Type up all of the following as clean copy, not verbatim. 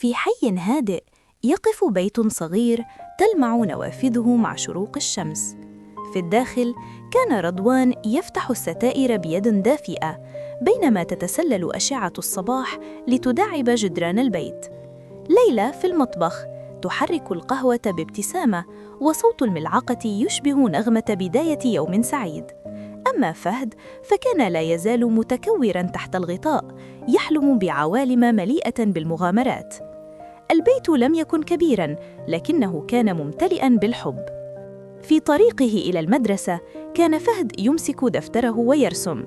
في حي هادئ يقف بيت صغير تلمع نوافذه مع شروق الشمس. في الداخل كان رضوان يفتح الستائر بيد دافئة بينما تتسلل أشعة الصباح لتداعب جدران البيت. ليلى في المطبخ تحرك القهوة بابتسامة وصوت الملعقة يشبه نغمة بداية يوم سعيد. أما فهد فكان لا يزال متكورا تحت الغطاء يحلم بعوالم مليئة بالمغامرات. البيت لم يكن كبيراً لكنه كان ممتلئاً بالحب. في طريقه إلى المدرسة كان فهد يمسك دفتره ويرسم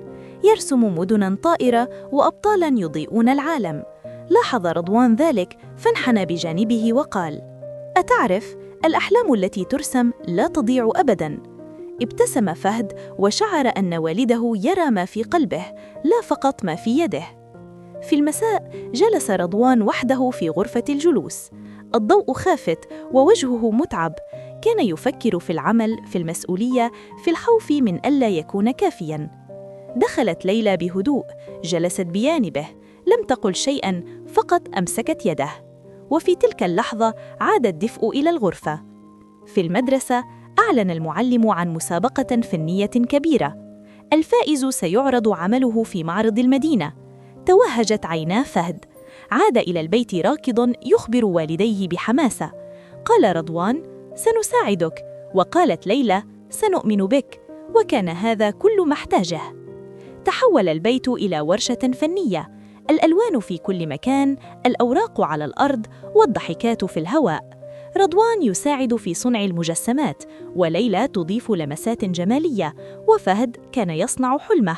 مدناً طائرة وأبطالاً يضيئون العالم. لاحظ رضوان ذلك فانحنى بجانبه وقال: أتعرف، الأحلام التي ترسم لا تضيع أبداً. ابتسم فهد وشعر أن والده يرى ما في قلبه لا فقط ما في يده. في المساء جلس رضوان وحده في غرفة الجلوس. الضوء خافت ووجهه متعب. كان يفكر في العمل، في المسؤولية، في الخوف من ألا يكون كافياً. دخلت ليلى بهدوء، جلست بجانبه، لم تقل شيئاً، فقط أمسكت يده. وفي تلك اللحظة عاد الدفء إلى الغرفة. في المدرسة أعلن المعلم عن مسابقة فنية كبيرة. الفائز سيعرض عمله في معرض المدينة. توهجت عينا فهد. عاد إلى البيت راكضاً يخبر والديه بحماسة. قال رضوان: سنساعدك، وقالت ليلى: سنؤمن بك. وكان هذا كل ما احتاجه. تحول البيت إلى ورشة فنية، الألوان في كل مكان، الأوراق على الأرض والضحكات في الهواء. رضوان يساعد في صنع المجسمات، وليلى تضيف لمسات جمالية، وفهد كان يصنع حلمه.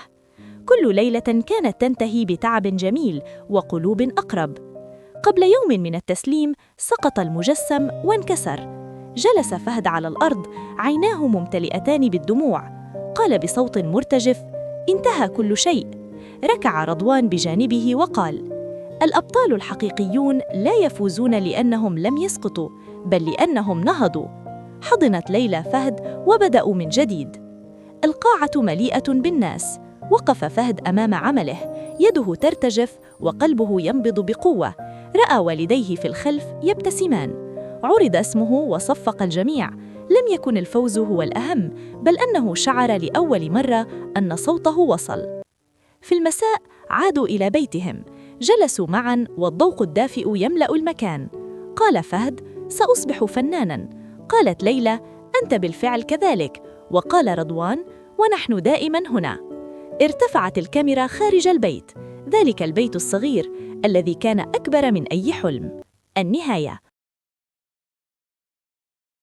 كل ليلة كانت تنتهي بتعب جميل وقلوب أقرب. قبل يوم من التسليم سقط المجسم وانكسر. جلس فهد على الأرض، عيناه ممتلئتان بالدموع. قال بصوت مرتجف: انتهى كل شيء. ركع رضوان بجانبه وقال: الأبطال الحقيقيون لا يفوزون لأنهم لم يسقطوا، بل لأنهم نهضوا. حضنت ليلى فهد وبدأوا من جديد. القاعة مليئة بالناس. وقف فهد أمام عمله، يده ترتجف وقلبه ينبض بقوة. رأى والديه في الخلف يبتسمان. عرض اسمه وصفق الجميع. لم يكن الفوز هو الأهم، بل أنه شعر لأول مرة أن صوته وصل. في المساء عادوا إلى بيتهم. جلسوا معاً والضوء الدافئ يملأ المكان. قال فهد: سأصبح فناناً. قالت ليلى: أنت بالفعل كذلك. وقال رضوان: ونحن دائماً هنا. ارتفعت الكاميرا خارج البيت، ذلك البيت الصغير الذي كان أكبر من أي حلم. النهاية.